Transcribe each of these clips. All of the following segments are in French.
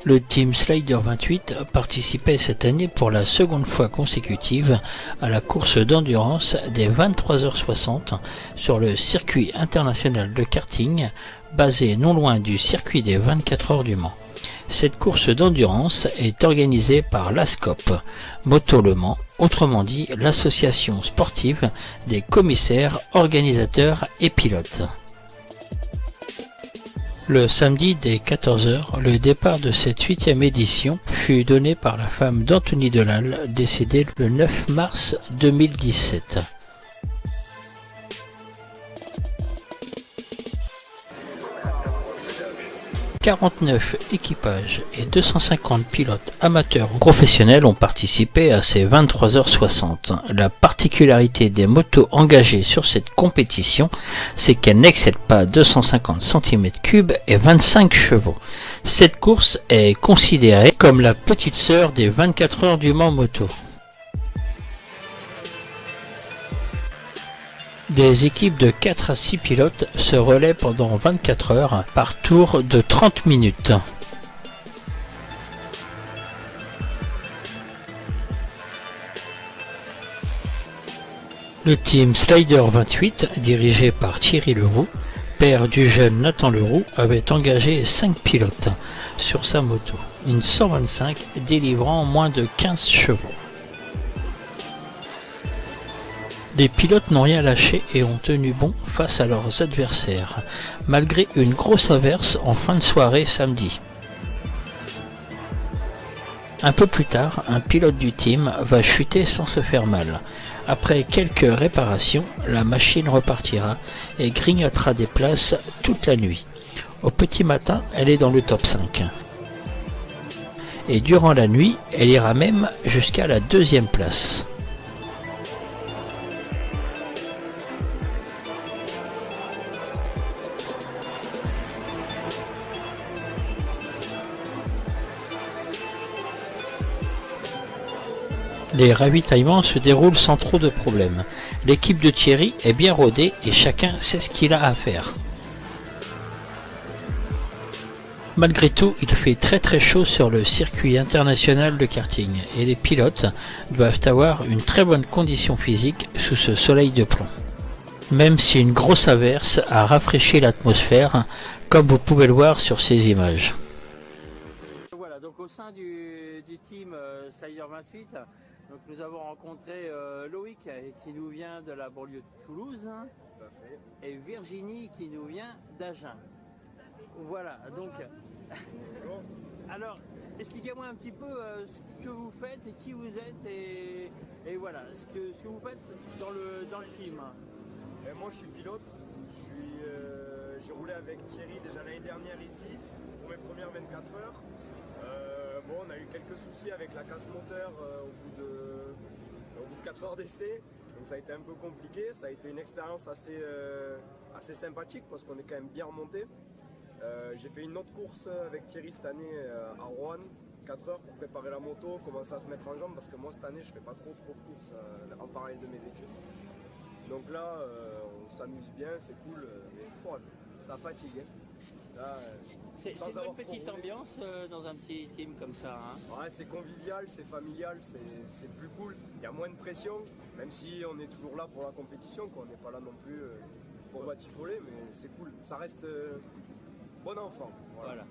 Le Team Slider 28 participait cette année pour la seconde fois consécutive à la course d'endurance des 23h60 sur le circuit international de karting basé non loin du circuit des 24 heures du Mans. Cette course d'endurance est organisée par l'ASCOP Moto Le Mans, autrement dit l'association sportive des commissaires, organisateurs et pilotes. Le samedi dès 14h, le départ de cette 8e édition fut donné par la femme d'Anthony Delal, décédée le 9 mars 2017. « 49 équipages et 250 pilotes amateurs ou professionnels ont participé à ces 23h60. La particularité des motos engagées sur cette compétition, c'est qu'elles n'excèdent pas 250 cm3 et 25 chevaux. Cette course est considérée comme la petite sœur des 24 heures du Mans moto. Des équipes de 4 à 6 pilotes se relaient pendant 24 heures par tour de 30 minutes. Le Team Slider 28, dirigé par Thierry Leroux, père du jeune Nathan Leroux, avait engagé 5 pilotes sur sa moto, une 125 délivrant moins de 15 chevaux. Les pilotes n'ont rien lâché et ont tenu bon face à leurs adversaires, malgré une grosse averse en fin de soirée samedi. Un peu plus tard, un pilote du team va chuter sans se faire mal. Après quelques réparations, la machine repartira et grignotera des places toute la nuit. Au petit matin, elle est dans le top 5. Et durant la nuit, elle ira même jusqu'à la 2e place. Les ravitaillements se déroulent sans trop de problèmes. L'équipe de Thierry est bien rodée et chacun sait ce qu'il a à faire. Malgré tout, il fait très chaud sur le circuit international de karting et les pilotes doivent avoir une très bonne condition physique sous ce soleil de plomb. Même si une grosse averse a rafraîchi l'atmosphère, comme vous pouvez le voir sur ces images. Voilà, donc au sein du team Slider 28, donc nous avons rencontré Loïc qui nous vient de la banlieue de Toulouse. Tout à fait. Et Virginie qui nous vient d'Agen. Voilà, donc. Alors, expliquez-moi un petit peu ce que vous faites et qui vous êtes et voilà, ce que vous faites dans le team. Et moi je suis pilote, j'ai roulé avec Thierry déjà l'année dernière ici pour mes premières 24 heures. Bon, on a eu quelques soucis avec la casse moteur au bout de 4 heures d'essai, donc ça a été un peu compliqué. Ça a été une expérience assez sympathique parce qu'on est quand même bien remonté. J'ai fait une autre course avec Thierry cette année à Roanne, 4 heures pour préparer la moto, commencer à se mettre en jambe parce que moi cette année je fais pas trop de courses en parallèle de mes études. Donc là on s'amuse bien, c'est cool, mais ça fatigue. Là, c'est une bonne petite ambiance dans un petit team comme ça. Hein. Ouais, c'est convivial, c'est familial, c'est plus cool. Il y a moins de pression, même si on est toujours là pour la compétition, quoi. On n'est pas là non plus pour batifoler, mais c'est cool. Ça reste bon enfant. Voilà.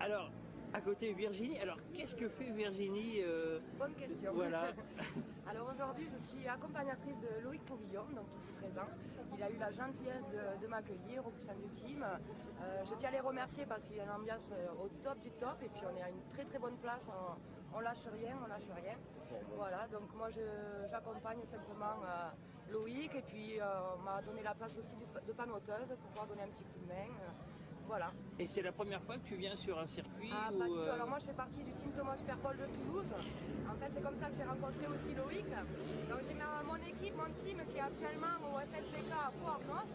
Alors, à côté Virginie, alors qu'est-ce que fait Virginie Bonne question. Voilà. Alors aujourd'hui, je suis accompagnatrice de Loïc Pouvillon, donc ici présent. Il a eu la gentillesse de m'accueillir au sein du team. Je tiens à les remercier parce qu'il y a une ambiance au top du top et puis on est à une très bonne place. On lâche rien. Voilà, donc moi j'accompagne simplement Loïc et puis on m'a donné la place aussi de panoteuse pour pouvoir donner un petit coup de main. Voilà. Et c'est la première fois que tu viens sur un circuit Pas du tout. Alors moi je fais partie du team Thomas Perpol de Toulouse. En fait c'est comme ça que j'ai rencontré aussi Loïc. Donc j'ai mon équipe, mon team qui est actuellement au FSBK à Pau-Arnos.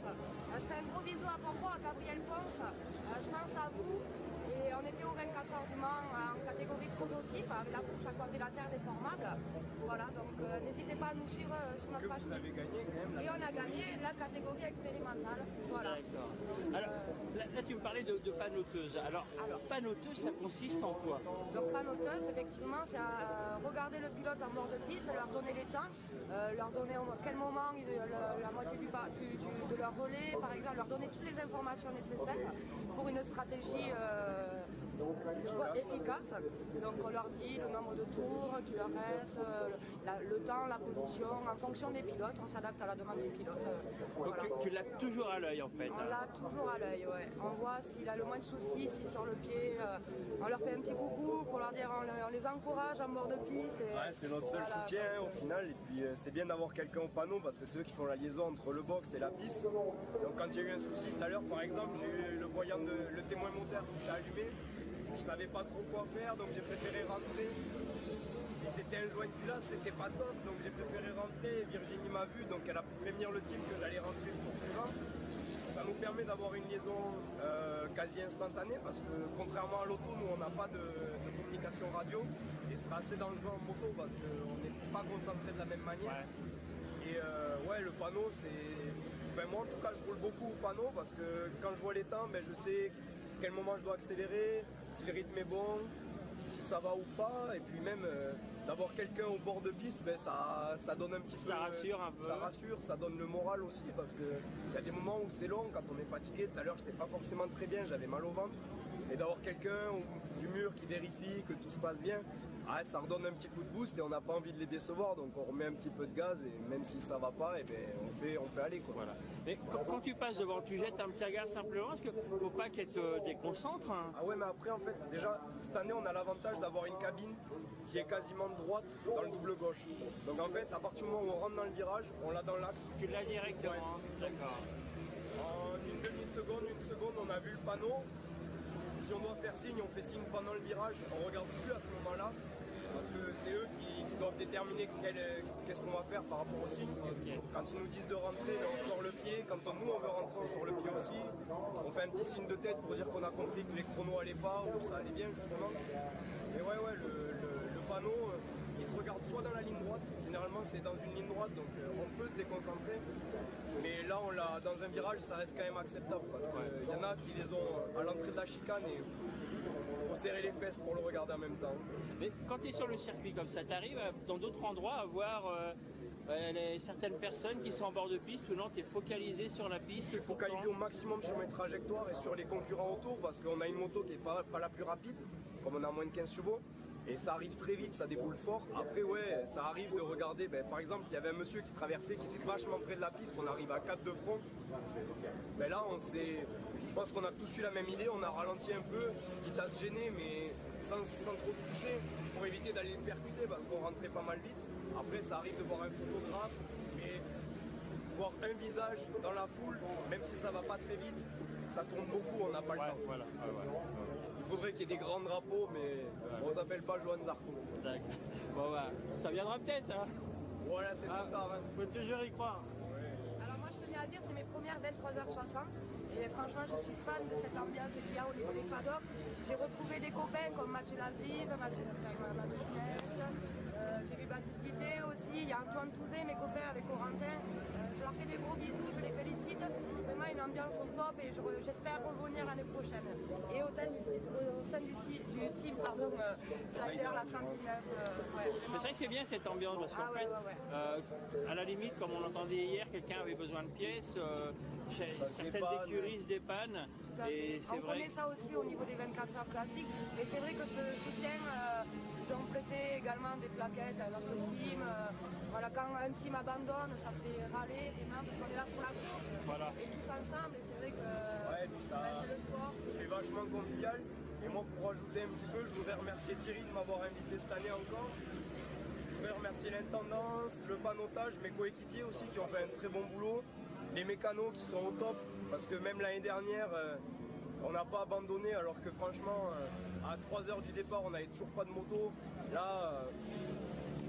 Je fais un gros bisou à Pompon, à Gabriel Ponce. Je pense à vous. Et on était au 24 heures du Mans en catégorie prototype avec la fourche à quadrilatère déformable. Voilà, donc n'hésitez pas à nous suivre sur notre page. Vous avez gagné quand même. Et on a gagné la catégorie expérimentale. Voilà. D'accord. Alors, là, tu me parlais de panoteuse. Alors, panoteuse, ça consiste en quoi? Donc panoteuse, effectivement, c'est regarder le pilote en bord de piste, leur donner les temps, leur donner à quel moment la moitié de leur relais, par exemple, leur donner toutes les informations nécessaires pour une stratégie efficace. Donc on leur dit le nombre de tours qu'il leur reste, le temps, la position, en fonction des pilotes, on s'adapte à la demande des pilotes. Donc Voilà. tu l'as toujours à l'œil en fait. On l'a toujours à l'œil, ouais. On voit s'il a le moins de soucis, s'il sur le pied, on leur fait un petit coucou pour leur dire, on les encourage en bord de piste. Ouais, c'est notre seul soutien au final, et puis c'est bien d'avoir quelqu'un au panneau parce que c'est eux qui font la liaison entre le box et la piste. Donc quand il y a eu un souci tout à l'heure, par exemple, j'ai eu le voyant le témoin moteur qui s'est allumé, je savais pas trop quoi faire, donc j'ai préféré rentrer. Si c'était un joint de culasse, c'était pas top, donc j'ai préféré rentrer. Virginie m'a vu, donc elle a pu prévenir le team que j'allais rentrer le tour suivant. Ça nous permet d'avoir une liaison quasi instantanée parce que contrairement à l'auto, nous on n'a pas de communication radio et ce sera assez dangereux en moto parce qu'on n'est pas concentré de la même manière. Ouais. Et ouais, le panneau, c'est. Enfin, moi en tout cas, je roule beaucoup au panneau parce que quand je vois les temps, ben, je sais quel moment je dois accélérer, si le rythme est bon, si ça va ou pas, et puis même d'avoir quelqu'un au bord de piste, ben, ça donne un petit peu. Ça rassure un peu. Ça rassure, ça donne le moral aussi parce qu'il y a des moments où c'est long, quand on est fatigué. Tout à l'heure, j'étais pas forcément très bien, j'avais mal au ventre. Et d'avoir quelqu'un du mur qui vérifie que tout se passe bien, ça redonne un petit coup de boost et on n'a pas envie de les décevoir, donc on remet un petit peu de gaz et même si ça va pas, et ben, on fait aller quoi. Voilà. Mais quand tu passes devant, tu jettes un petit regard simplement, parce qu'il ne faut pas qu'elle te déconcentre. Hein. Ah ouais, mais après en fait, déjà cette année on a l'avantage d'avoir une cabine qui est quasiment droite dans le double gauche. Donc en fait, à partir du moment où on rentre dans le virage, on l'a dans l'axe. Tu l'as directement, Ouais. d'accord. En une demi-seconde, une seconde, on a vu le panneau. Si on doit faire signe, on fait signe pendant le virage, on regarde plus à ce moment-là. Parce que c'est eux qui doivent déterminer qu'est-ce qu'on va faire par rapport au signe. Okay. Quand ils nous disent de rentrer, on sort le pied. Quand nous on veut rentrer, on sort le pied aussi. On fait un petit signe de tête pour dire qu'on a compris que les chronos allaient pas ou ça allait bien justement. Mais ouais, le panneau, il se regarde soit dans la ligne droite, généralement c'est dans une ligne droite, donc on peut se déconcentrer. Mais là, on l'a dans un virage, ça reste quand même acceptable parce qu'il y en a qui les ont à l'entrée de la chicane et faut serrer les fesses pour le regarder en même temps. Mais quand tu es sur le circuit comme ça, tu arrives dans d'autres endroits à voir certaines personnes qui sont en bord de piste ou non, tu es focalisé sur la piste? Je suis focalisé au maximum sur mes trajectoires et sur les concurrents autour parce qu'on a une moto qui n'est pas la plus rapide, comme on a moins de 15 chevaux. Et ça arrive très vite, ça déboule fort. Après, ouais, ça arrive de regarder. Ben, par exemple, il y avait un monsieur qui traversait, qui était vachement près de la piste. On arrive à 4 de front. Ben là, je pense qu'on a tous eu la même idée. On a ralenti un peu, quitte à se gêner, mais sans trop se pousser, pour éviter d'aller le percuter parce qu'on rentrait pas mal vite. Après, ça arrive de voir un photographe, mais voir un visage dans la foule, même si ça va pas très vite, ça tourne beaucoup, on n'a pas le temps. Voilà. Il faudrait qu'il y ait des grands drapeaux, mais on s'appelle pas Johan Zarco. D'accord. Bon, bah, ça viendra peut-être. Hein. Voilà, c'est trop tard. Hein. Faut toujours y croire. Alors moi je tenais à dire, c'est mes premières 23h60 et franchement je suis fan de cette ambiance qu'il y a au niveau des paddocks. J'ai retrouvé des copains comme Mathieu Lalvive, Mathieu Junès, j'ai vu Baptiste Guité aussi, il y a Antoine Touzé, mes copains avec Corentin. Je leur fais des gros bisous, je les félicite. Vraiment une ambiance au top et j'espère revenir l'année prochaine. Et au sein du team, Slider, la 119. C'est vrai que c'est bien cette ambiance parce qu'en fait, à la limite, comme on l'entendait hier, quelqu'un avait besoin de pièces, certaines écuries se dépannent. Et c'est on connaît ça aussi au niveau des 24 heures classiques. Et c'est vrai que ce soutien, ils ont prêté également des plaquettes à notre team. Voilà, quand un team abandonne, ça fait râler vraiment parce qu'on est là pour la course. Voilà. Et tous ensemble, et c'est vrai que c'est le sport. C'est vachement convivial. Et moi, pour rajouter un petit peu, je voudrais remercier Thierry de m'avoir invité cette année encore. Je voudrais remercier l'intendance, le panotage, mes coéquipiers aussi qui ont fait un très bon boulot. Les mécanos qui sont au top, parce que même l'année dernière, on n'a pas abandonné, alors que franchement, à 3 heures du départ, on n'avait toujours pas de moto. Là,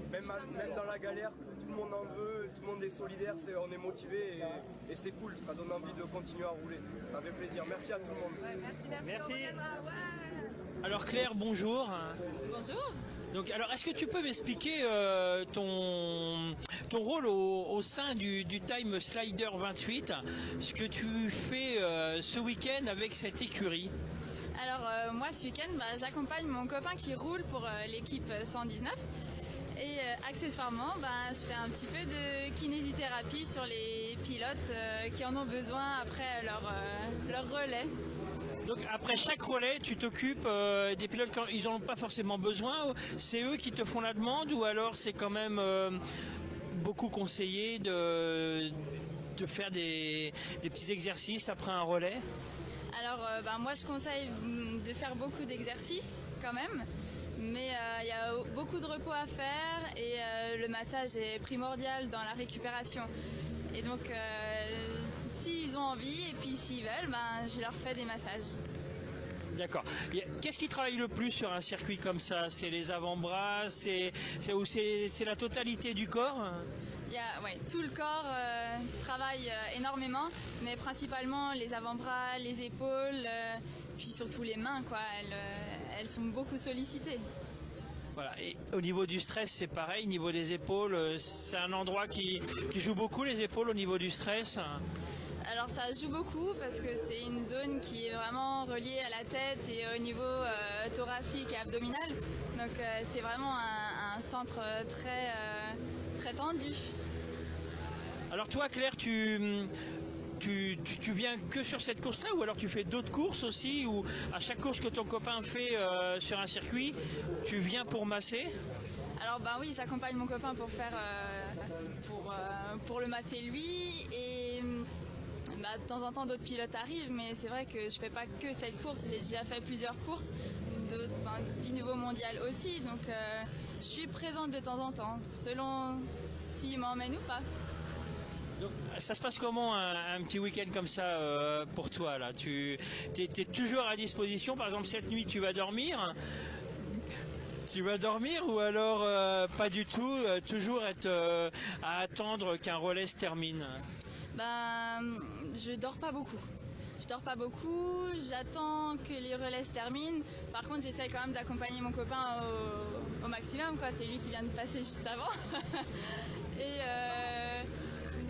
même dans la galère, tout le monde en veut, tout le monde est solidaire, on est motivé et c'est cool, ça donne envie de continuer à rouler. Ça fait plaisir. Merci à tout le monde. Ouais, merci. Merci. On reviendra, ouais. Alors Claire, bonjour. Bonjour. Donc, alors, est-ce que tu peux m'expliquer ton rôle au sein du Time Slider 28, ce que tu fais ce week-end avec cette écurie? Alors moi ce week-end j'accompagne mon copain qui roule pour l'équipe 119 et accessoirement je fais un petit peu de kinésithérapie sur les pilotes qui en ont besoin après leur relais. Donc après chaque relais, tu t'occupes des pilotes quand ils n'en ont pas forcément besoin, c'est eux qui te font la demande ou alors c'est quand même beaucoup conseillé de faire des petits exercices après un relais? Alors moi je conseille de faire beaucoup d'exercices quand même, mais il y a beaucoup de repos à faire et le massage est primordial dans la récupération. Et donc s'ils ont envie et puis s'ils veulent, je leur fais des massages. D'accord. Qu'est-ce qui travaille le plus sur un circuit comme ça? C'est les avant-bras, c'est la totalité du corps? Tout le corps travaille énormément, mais principalement les avant-bras, les épaules, puis surtout les mains, quoi. Elles sont beaucoup sollicitées. Voilà. Et au niveau du stress, c'est pareil. Au niveau des épaules, c'est un endroit qui joue beaucoup, les épaules, au niveau du stress? Alors ça joue beaucoup parce que c'est une zone qui est vraiment reliée à la tête et au niveau thoracique et abdominal. Donc c'est vraiment un centre très tendu. Alors toi Claire, tu viens que sur cette course-là ou alors tu fais d'autres courses aussi, ou à chaque course que ton copain fait sur un circuit, tu viens pour masser? Alors oui, j'accompagne mon copain pour faire pour le masser lui et de temps en temps d'autres pilotes arrivent, mais c'est vrai que je fais pas que cette course, j'ai déjà fait plusieurs courses du niveau mondial aussi, donc je suis présente de temps en temps, selon s'il m'emmène ou pas. Donc, ça se passe comment un petit week-end comme ça pour toi là? Tu es toujours à disposition? Par exemple cette nuit tu vas dormir? Ou alors pas du tout, toujours être à attendre qu'un relais se termine? Je dors pas beaucoup. J'attends que les relais se terminent. Par contre, j'essaie quand même d'accompagner mon copain au maximum, quoi. C'est lui qui vient de passer juste avant. Et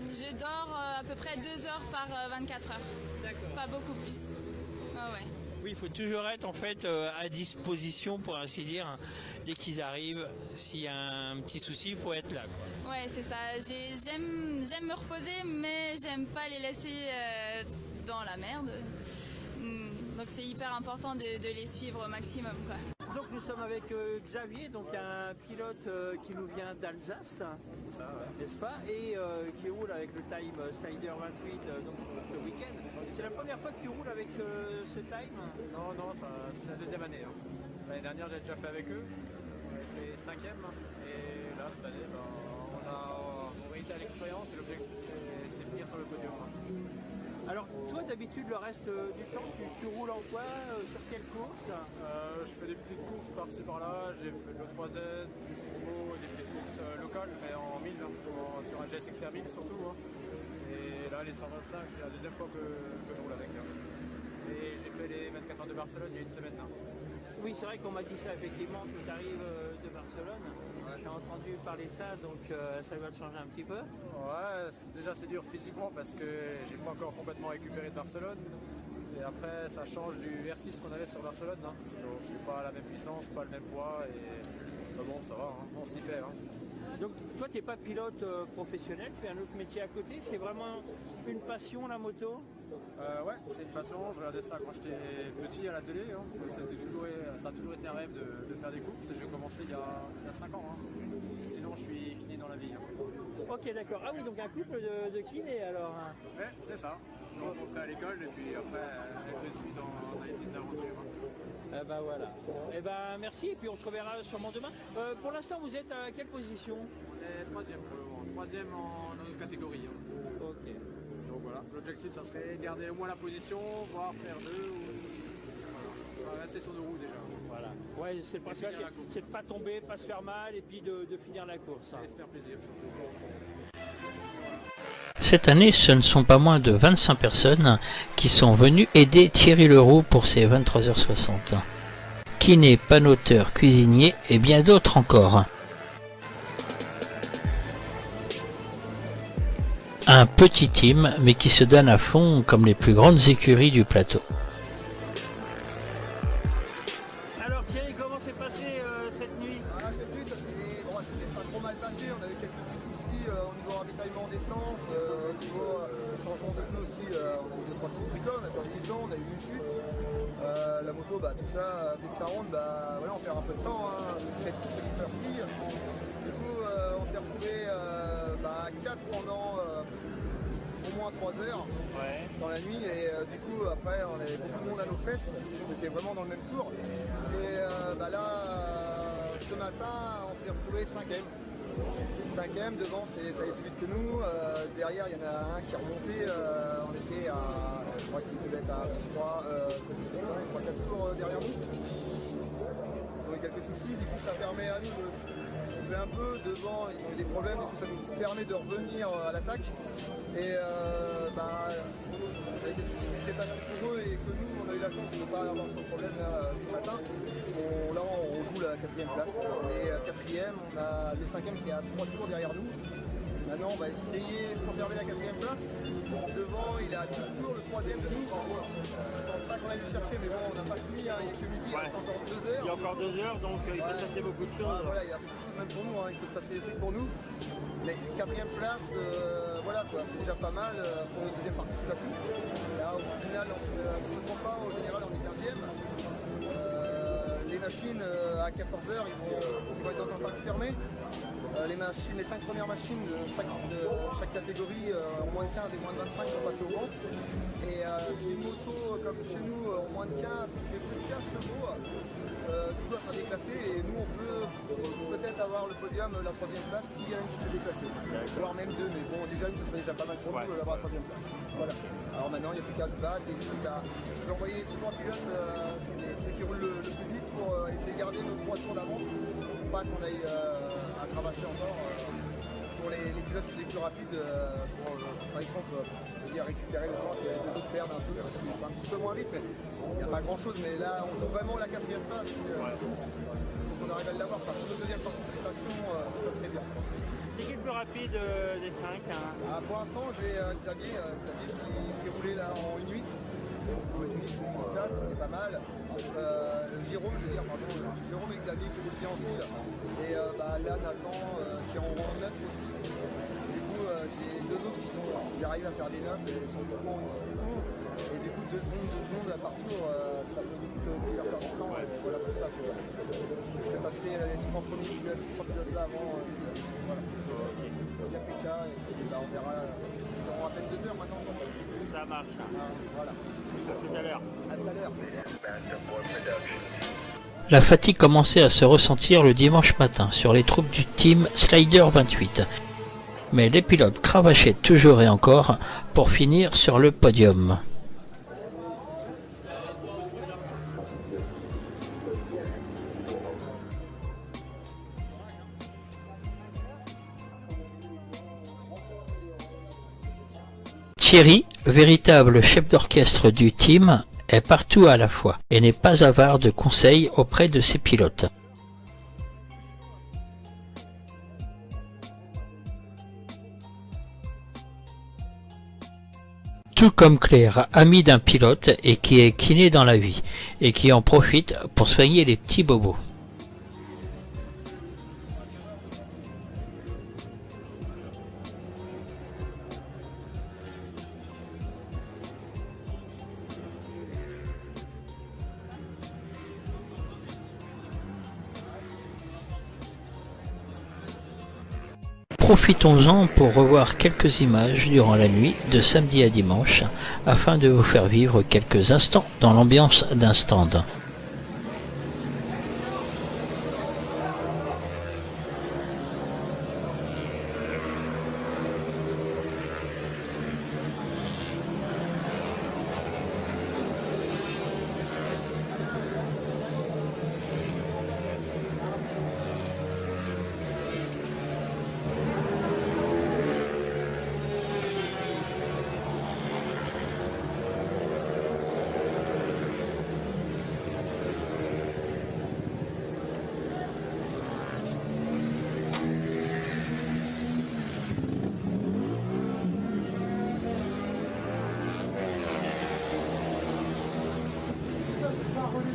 je dors à peu près 2 heures par 24 heures. D'accord. Pas beaucoup plus. Ah ouais. Oui, il faut toujours être en fait à disposition, pour ainsi dire, dès qu'ils arrivent. S'il y a un petit souci, il faut être là, quoi. Ouais, c'est ça. J'aime me reposer, mais j'aime pas les laisser dans la merde. Donc c'est hyper important de les suivre au maximum, quoi. Donc nous sommes avec Xavier, donc un pilote qui nous vient d'Alsace, n'est-ce pas, et qui roule avec le Time Slider 28 donc ce week-end. C'est la première fois que tu roules avec ce Time? Non, c'est la deuxième année. L'année dernière j'ai déjà fait avec eux, j'ai fait 5e, et là cette année on réitère l'expérience et l'objectif c'est finir sur le podium. Alors toi d'habitude le reste du temps tu roules en quoi, sur quelle course? Je fais des petites courses par-ci par-là, j'ai fait le 3Z, du promo, des petites courses locales mais en 1000, sur un GSXR 1000 surtout. Et là les 125 c'est la deuxième fois que je roule avec. Et j'ai fait les 24 heures de Barcelone il y a une semaine. Oui, c'est vrai qu'on m'a dit ça effectivement, que tu arrives de Barcelone. Ouais. J'ai entendu parler de ça, donc ça va te changer un petit peu. Ouais, déjà c'est dur physiquement parce que j'ai pas encore complètement récupéré de Barcelone. Et après ça change du R6 qu'on avait sur Barcelone. Donc c'est pas la même puissance, pas le même poids. Et bon, ça va, on s'y fait. Donc toi tu n'es pas pilote professionnel, tu fais un autre métier à côté, c'est vraiment une passion la moto? Ouais, c'est une passion, je regardais ça quand j'étais petit à la télé, ça a toujours été un rêve de faire des courses et j'ai commencé il y a 5 ans. Et sinon je suis kiné dans la vie. Ok, d'accord, ah oui, donc un couple de kiné alors. Ouais, c'est ça, on s'est rencontrés à l'école et puis après je suis dans les petites aventures. Voilà. Merci et puis on se reverra sûrement demain. Pour l'instant vous êtes à quelle position? On est 3e pour le moment, 3e dans notre catégorie. Ok. Donc voilà, l'objectif ça serait garder au moins la position, voire faire 2 ou voilà. Rester sur 2 roues déjà. Voilà. Ouais, c'est le principal, c'est de ne pas tomber, pas se faire mal et puis de finir la course. Et se faire plaisir surtout. Cette année, ce ne sont pas moins de 25 personnes qui sont venues aider Thierry Leroux pour ses 23h60. kiné, panoteur, cuisinier et bien d'autres encore. Un petit team, mais qui se donne à fond comme les plus grandes écuries du plateau. Alors Thierry, comment s'est passée cette nuit? Cette nuit, ça s'est pas trop mal passé. On a eu quelques petits soucis au niveau ravitaillement d'essence, au niveau changement de pneus aussi. On a eu 2-3 petits bricoles, on a perdu du temps, on a eu une chute. La moto, tout ça, dès que ça rentre, voilà, on perd un peu de temps. C'est hyper pris. Du coup, on s'est retrouvé à 4 pendant au moins 3 heures dans la nuit. Et du coup, après, on avait beaucoup de monde à nos fesses. On était vraiment dans le même tour. Et là, ce matin, on s'est retrouvé 5e. 5e, devant, ça allait plus vite que nous. Derrière, il y en a un qui est remonté. On était à, je crois qu'il devait être à 3-4 tours derrière nous. Ils ont eu quelques soucis, du coup ça permet à nous de souffler un peu. Devant, ils ont eu des problèmes, du coup ça nous permet de revenir à l'attaque. Et avec ce qui s'est passé pour eux et que nous, on a eu la chance de ne pas avoir trop de problème là, ce matin. On joue la 4e place. On est 4e, on a le 5e qui est à 3 tours derrière nous. Maintenant, on va essayer de conserver la 4e place. Devant, il est à 12 tours, le 3e de nous. Je pense pas qu'on a dû chercher, mais bon, on n'a pas fini. Il y a que midi, il reste encore 2 heures. Il y a encore 2 heures, donc il peut se passer beaucoup de choses. Voilà, il y a beaucoup de choses même pour nous. Il peut se passer des trucs pour nous. Mais 4e place, c'est déjà pas mal pour notre deuxième participation. Là, au final, si on ne se trompe pas, au général, on est 15e. Les machines à 14h, ils vont être dans un parc fermé. Les 5 premières machines de chaque catégorie en moins de 15 et moins de 25 vont passer au vent. Et si une moto comme chez nous en moins de 15 fait plus de 15 chevaux, du coup elle sera déclassée et nous on peut peut-être avoir le podium, la 3e place s'il y a une qui s'est déclassée. Voire même 2, mais bon déjà une ça serait déjà pas mal pour nous d'avoir la 3e place. Voilà. Alors maintenant il n'y a plus qu'à se battre et puis je vais envoyer les 3 pilotes, ceux qui roulent le plus vite pour essayer de garder nos 3 tours d'avance pour pas qu'on aille à cravacher encore pour les pilotes les plus rapides par exemple récupérer le temps que les autres perdent un peu parce que c'est un petit peu moins vite mais il n'y a pas grand chose mais là on joue vraiment la 4e place il faut qu'on arrive à l'avoir par contre notre 2e participation ça serait bien. C'est qui le plus rapide des 5 pour l'instant j'ai Xavier qui roulait là en 1.8. Une 4, c'était pas mal. Jérôme et Xavier qui roulent bien aussi. Et là, Nathan qui est en 9 aussi. Du coup, j'ai 2 autres qui arrivent à faire des 9 et ils sont beaucoup en 10 et 11. Et du coup, 2 secondes à par tour, ça peut vite faire perdre du temps. Voilà pour ça que je vais passer les 3 premiers pilotes, ces 3 pilotes là avant. Voilà. Il n'y a plus qu'à et on verra dans à peine 2 heures maintenant, je pense. Ça marche. Voilà. À tout à l'heure. À tout à l'heure. La fatigue commençait à se ressentir le dimanche matin sur les troupes du team Slider 28. Mais les pilotes cravachaient toujours et encore pour finir sur le podium. Thierry, véritable chef d'orchestre du team, est partout à la fois et n'est pas avare de conseils auprès de ses pilotes. Tout comme Claire, amie d'un pilote et qui est kiné dans la vie et qui en profite pour soigner les petits bobos. Profitons-en pour revoir quelques images durant la nuit de samedi à dimanche afin de vous faire vivre quelques instants dans l'ambiance d'un stand.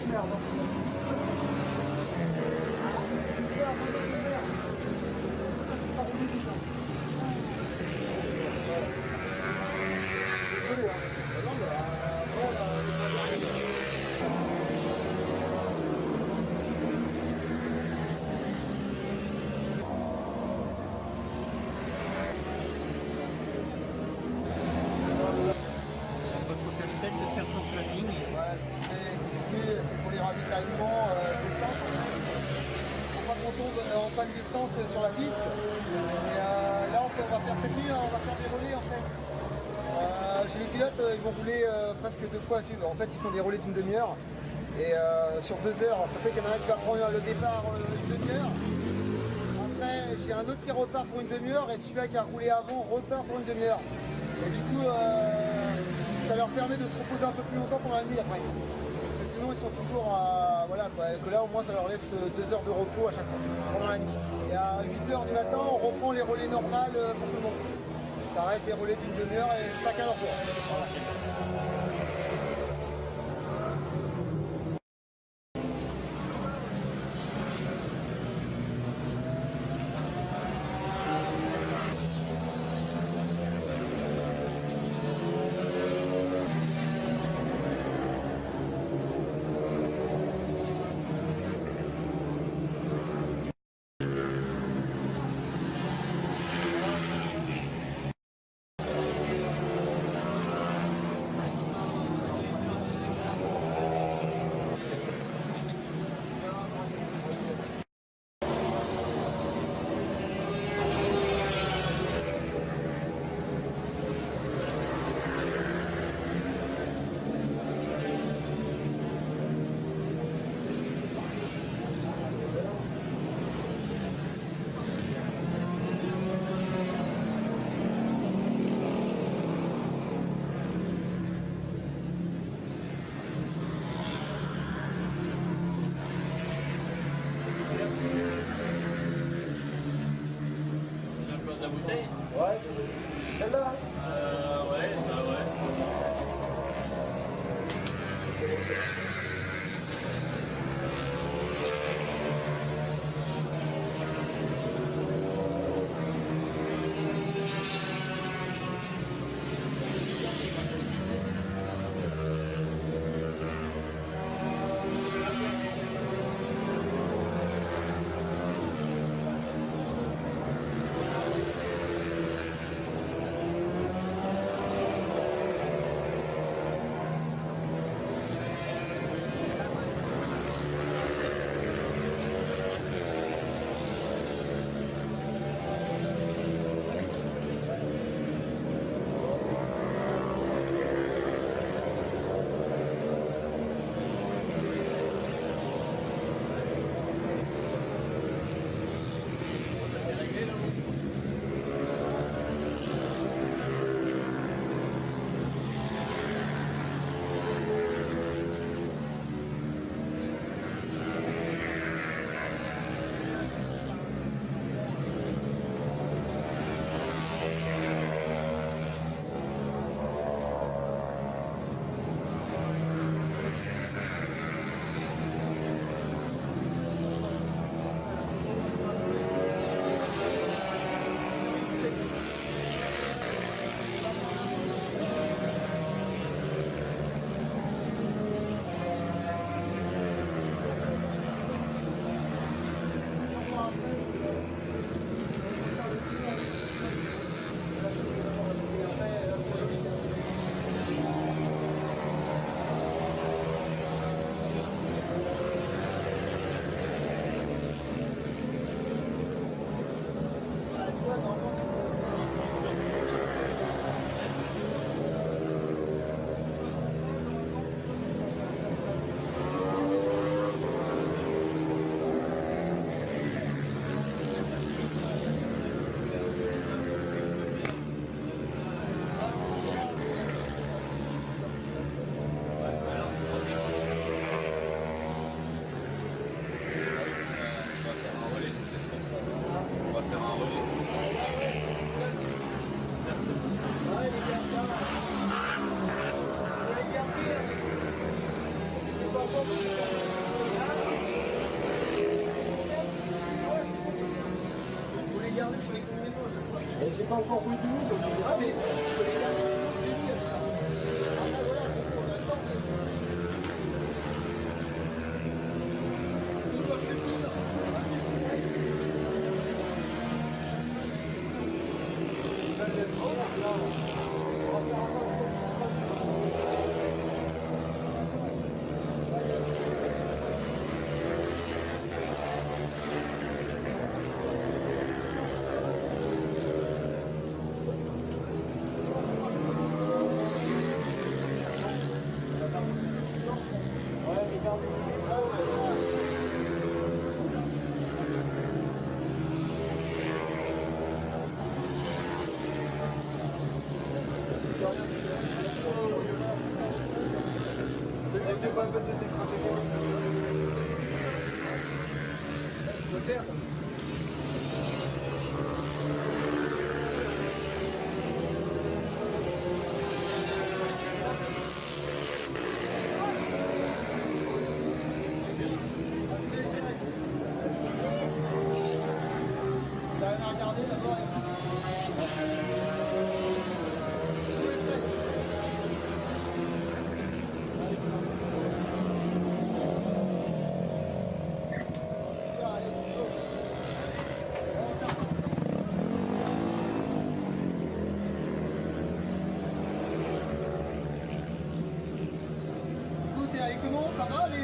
C'est votre casse-tête de faire ton planning. Voilà, c'est compliqué, c'est pour les ravitaillements d'essence. Faut pas qu'on tombe en panne d'essence sur la piste. Et là, on va faire cette nuit, on va faire des relais en fait. Chez les pilotes, ils vont rouler presque 2 fois à suivre. En fait, ils font des relais d'une demi-heure. Et sur 2 heures, ça fait qu'il y en a un qui va prendre le départ une demi-heure. Après, j'ai un autre qui repart pour une demi-heure et celui-là qui a roulé avant repart pour une demi-heure. Et du coup, ça leur permet de se reposer un peu plus longtemps pendant la nuit après. Parce que sinon, ils sont toujours à... Voilà, quoi, que là, au moins, ça leur laisse 2 heures de repos à chaque fois, pendant la nuit. Et à 8 h du matin, on reprend les relais normales pour tout le monde. Ça arrête les relais d'une demi-heure et chacun leur tour. Voilà. garder sur les combinaisons à chaque fois. J'ai pas encore vu tout, donc Ah, mais faut les garder sur le débit. Après, voilà, c'est bon, on a le temps. Une fois que c'est fini, c'est pas peut-être décraquer. T'as rien à regarder d'abord. Comment ça va les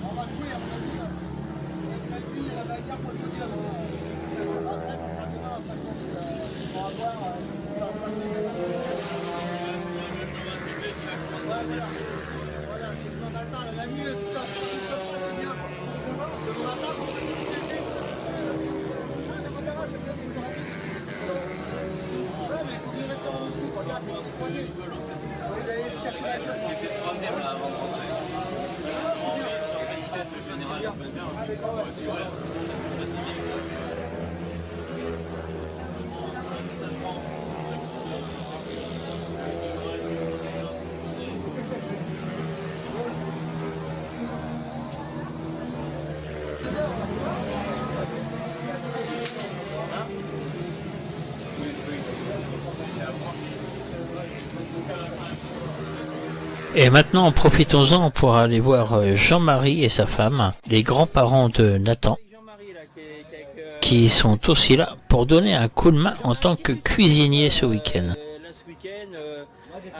on va jouer à mon avis. Et puis la bagarre pour le podium. Après ça sera demain, après je pense qu'on va voir ça va se passer. Voilà, c'est demain matin, la nuit, tout ça, c'est bien. Demain matin, on va ouais, mais il faut bien rester en plus, regarde, il va se croiser. Il allait se casser la gueule. J'ai fait 3ème là avant de rentrer. Le général est pas bien. Ah, d'accord, ouais, c'est vrai. Ça se rend. Et maintenant, profitons-en pour aller voir Jean-Marie et sa femme, les grands-parents de Nathan, Jean-Marie là qui est avec, qui sont aussi là pour donner un coup de main en tant que cuisinier ce week-end. là ce week-end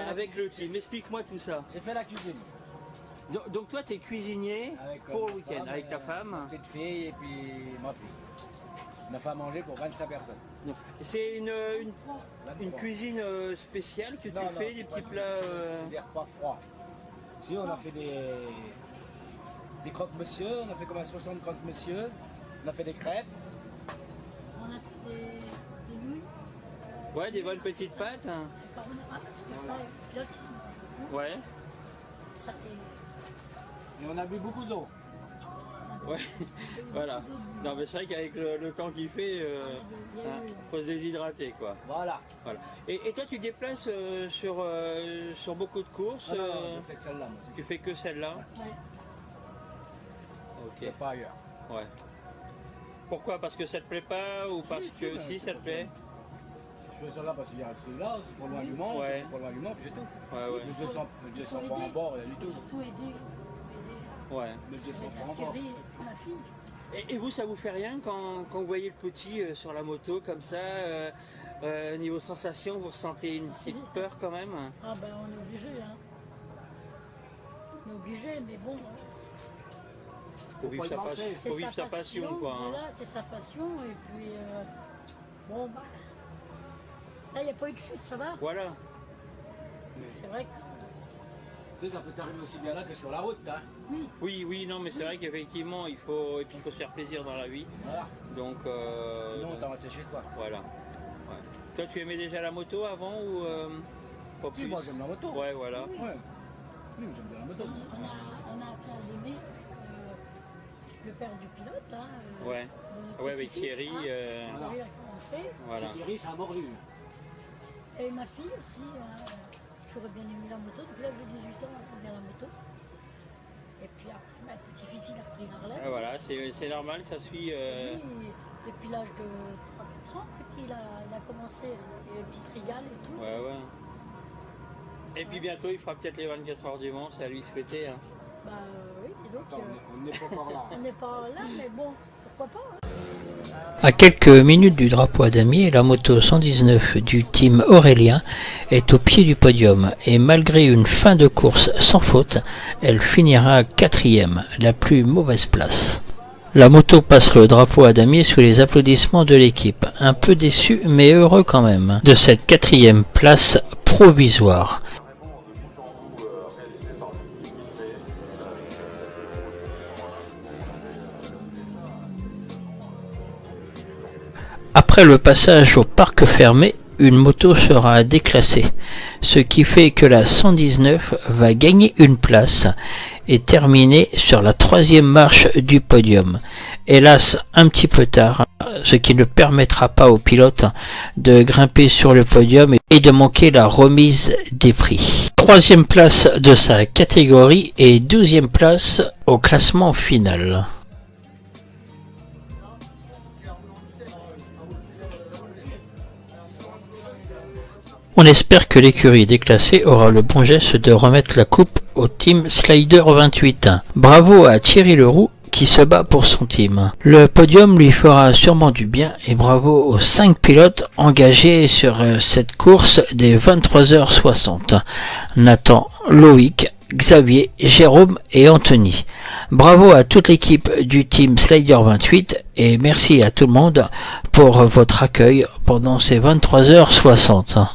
avec le team. Explique-moi tout ça. J'ai fait la cuisine Donc toi tu es cuisinier avec pour le ma week-end femme, avec ta femme. ma petite fille et puis ma fille. On a fait à manger pour 25 personnes. C'est une 23. cuisine spéciale que tu Non, non, fais, c'est des pas petits du- plats. C'est des repas froids. Si on a fait des croque-monsieur, on a fait comme un 60 croque-monsieur, on a fait des crêpes. On a fait des nouilles. Ouais, des bonnes petites pâtes. Par contre, parce que ça, pilote, ils mangent beaucoup. Ouais. Ça, et Et on a bu beaucoup d'eau. on a Ouais, voilà. Non mais c'est vrai qu'avec le temps qu'il fait, faut se déshydrater quoi. Voilà. Voilà. Et toi tu te déplaces sur beaucoup de courses. Non, non, non, je fais que celle-là, moi. Tu fais que celle-là. Ouais. C'est Ok. pas ailleurs. Ouais. Pourquoi? Parce que ça te plaît pas ou parce que si ça te plaît? Je fais celle-là parce qu'il y a celui-là, c'est pour l'aliment, Ouais. c'est pour l'aliment, puis c'est tout. Ouais, ouais. Je descends pas en bord, rien du tout. Surtout aider Ouais. Je descends avec pas en la bord. Thierry et ma fille. Et vous, ça vous fait rien quand vous voyez le petit sur la moto comme ça niveau sensation, vous ressentez une petite peur quand même? Ah ben on est obligé, hein. On est obligé, mais bon, Faut vivre c'est faut vivre sa passion quoi. Hein. Voilà, c'est sa passion, et puis bon bah là il n'y a pas eu de chute, ça va. Voilà. C'est vrai que Tu sais, ça peut t'arriver aussi bien là que sur la route, hein. oui, Oui, oui, non, mais c'est vrai qu'effectivement, il faut se faire plaisir dans la vie. Voilà. Donc, Sinon, donc, t'en restes chez toi. voilà. Ouais. Toi, tu aimais déjà la moto avant ou pas Si, plus? moi j'aime la moto. Ouais, voilà. Ouais. Oui, j'aime bien la moto. on a appris à l'aimer père du pilote. Hein, Ouais. Ouais, avec Thierry. Thierry a commencé. Voilà. Thierry, ça a mordu. Et ma fille aussi. J'aurais bien aimé la moto. Depuis l'âge de 18 ans, elle aime bien la moto. Et puis après, ma petit-fils, il a pris la relève. Ah, voilà, c'est normal, ça suit. Lui, depuis l'âge de 3-4 ans, et puis il a commencé. Il y avait petite régale et tout. Ouais, ouais. Et puis bientôt, il fera peut-être les 24 heures du Mans, c'est à lui souhaiter. Hein. Bah oui, dis donc. On n'est pas encore là. On n'est pas là, mais bon, pourquoi pas. Hein. À quelques minutes du drapeau à damier, la moto 119 du team Aurélien est au pied du podium et malgré une fin de course sans faute, elle finira 4e, la plus mauvaise place. La moto passe le drapeau à damier sous les applaudissements de l'équipe, un peu déçu mais heureux quand même de cette 4e place provisoire. Après le passage au parc fermé, une moto sera déclassée, ce qui fait que la 119 va gagner une place et terminer sur la 3e marche du podium. Hélas, un petit peu tard, ce qui ne permettra pas au pilote de grimper sur le podium et de manquer la remise des prix. 3e place de sa catégorie et 12e place au classement final. On espère que l'écurie déclassée aura le bon geste de remettre la coupe au team Slider 28. Bravo à Thierry Leroux qui se bat pour son team. Le podium lui fera sûrement du bien et bravo aux 5 pilotes engagés sur cette course des 23h60. Nathan, Loïc, Xavier, Jérôme et Anthony. Bravo à toute l'équipe du team Slider 28 et merci à tout le monde pour votre accueil pendant ces 23h60.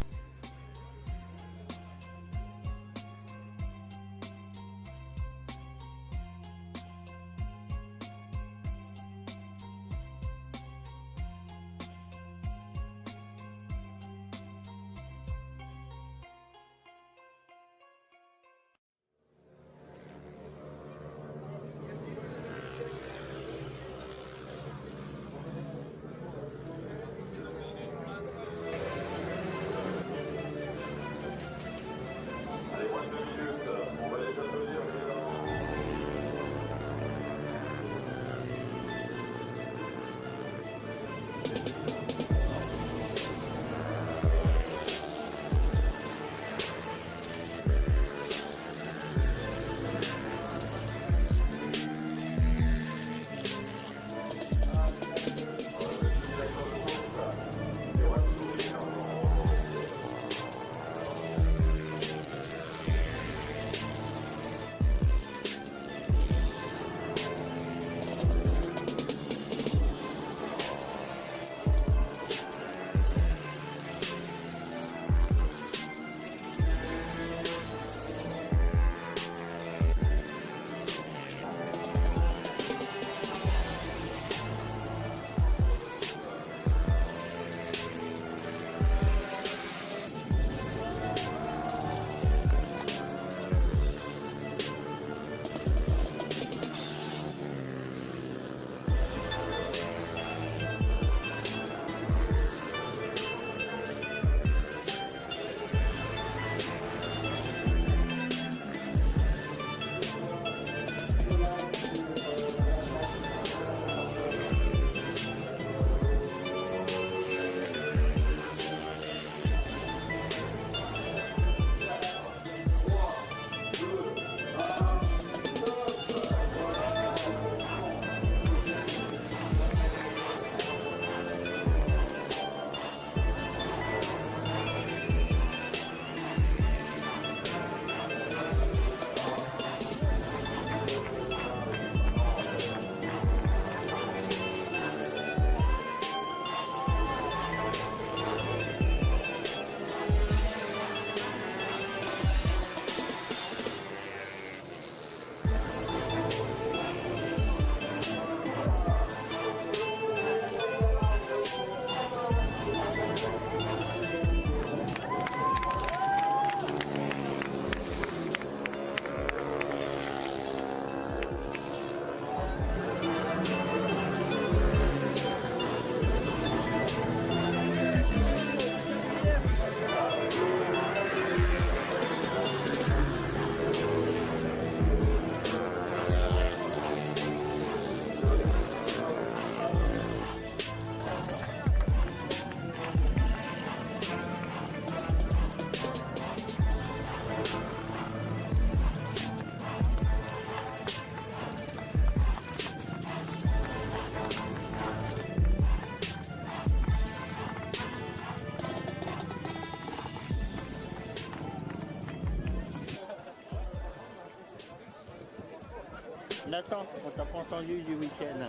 Nathan, on t'a pas entendu du week-end.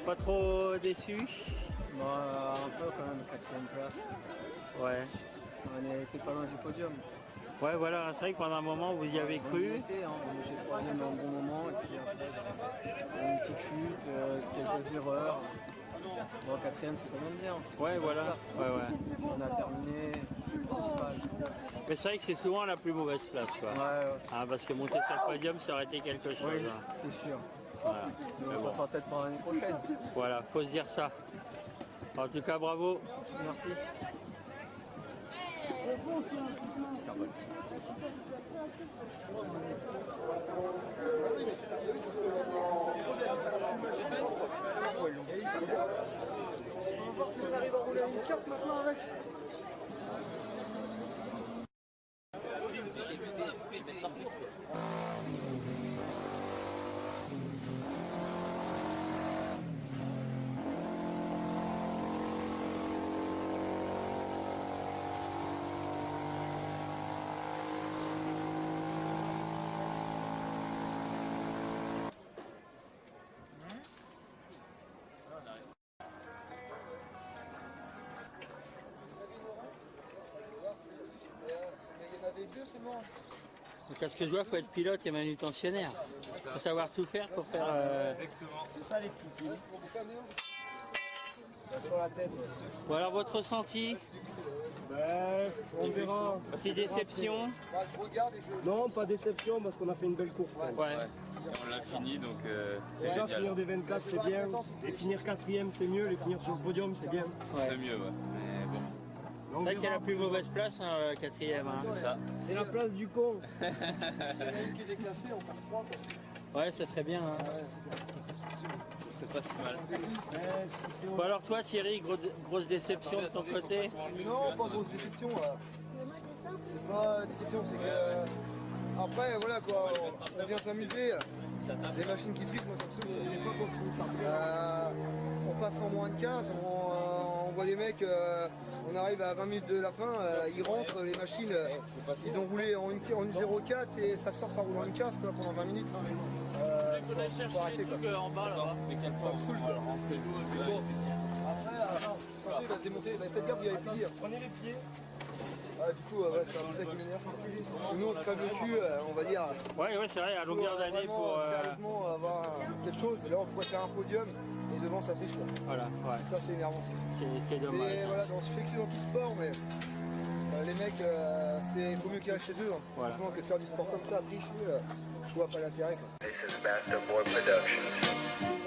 Pas trop déçu? Un peu quand même, 4ème place. Ouais. On a été pas loin du podium. Ouais, voilà, c'est vrai que pendant un moment vous y avez On y cru. était, on était 3ème à un bon moment et puis après, il y a eu une petite chute, quelques erreurs. Bon, 4ème c'est quand même bien. Ouais, voilà. Ouais, ouais. On a terminé, c'est le principal. Mais c'est vrai que c'est souvent la plus mauvaise place, quoi. Ouais. Ah, parce que monter sur le podium, ça aurait été quelque chose. Oui, hein. c'est sûr. Voilà. Mais Mais ça bon. sera peut-être pour l'année prochaine. Voilà, faut se dire ça. En tout cas, bravo. Merci. On va voir si on arrive à rouler à une carte maintenant avec. Il y en avait deux seulement. Donc à ce que je vois, il faut être pilote et manutentionnaire. Il faut savoir tout faire pour faire... Exactement. C'est ça les petits tirs. Sur la tête. Bon, alors votre ressenti? On verra. Petite déception? Bah, je regarde et je. Non, pas déception parce qu'on a fait une belle course. Quand même. Ouais. On l'a fini, donc c'est Déjà génial. finir des 24 c'est bien, et finir 4ème c'est mieux, et finir sur le podium c'est bien. C'est mieux, ouais. Mais bon, Donc, C'est vrai que c'est la plus mauvaise place, hein, 4ème. Hein. c'est ça. c'est la place du con. Il y en a une qui est déclassée, on passe 3 quoi. Ouais, ça serait bien. Hein. C'est pas si mal. Bon alors toi Thierry, grosse déception de ton côté? Non, pas grosse déception. C'est pas déception, c'est que. Après, voilà quoi, on vient s'amuser. Des machines qui trichent, moi ça me saoule. On passe en moins de 15, on voit des mecs, on arrive à 20 minutes de la fin, ils rentrent, les machines, ils ont roulé en 0,4 et ça sort, ça roule en 1,15 quoi, pendant 20 minutes. Faut arrêter quoi. En bas là-bas. Ça me saoule quoi. Bon. Après, il va se démonter, faites gaffe, vous y avez payé. Prenez les pieds. Du coup, c'est un peu ça qui m'énerve. Nous on se crève le cul, on va dire. Ouais, c'est vrai, à longueur d'année Vraiment, pour... sérieusement avoir quelque chose. Et là on pourrait faire un podium et devant ça triche quoi. Voilà, ouais, Et ça c'est énervant. c'est dommage. Voilà, je sais que c'est dans tout sport, mais les mecs, c'est faut mieux qu'ils restent chez eux. Hein. Voilà. Franchement, que de faire du sport comme ça, tricher, je vois pas l'intérêt. This is Master Boy Productions.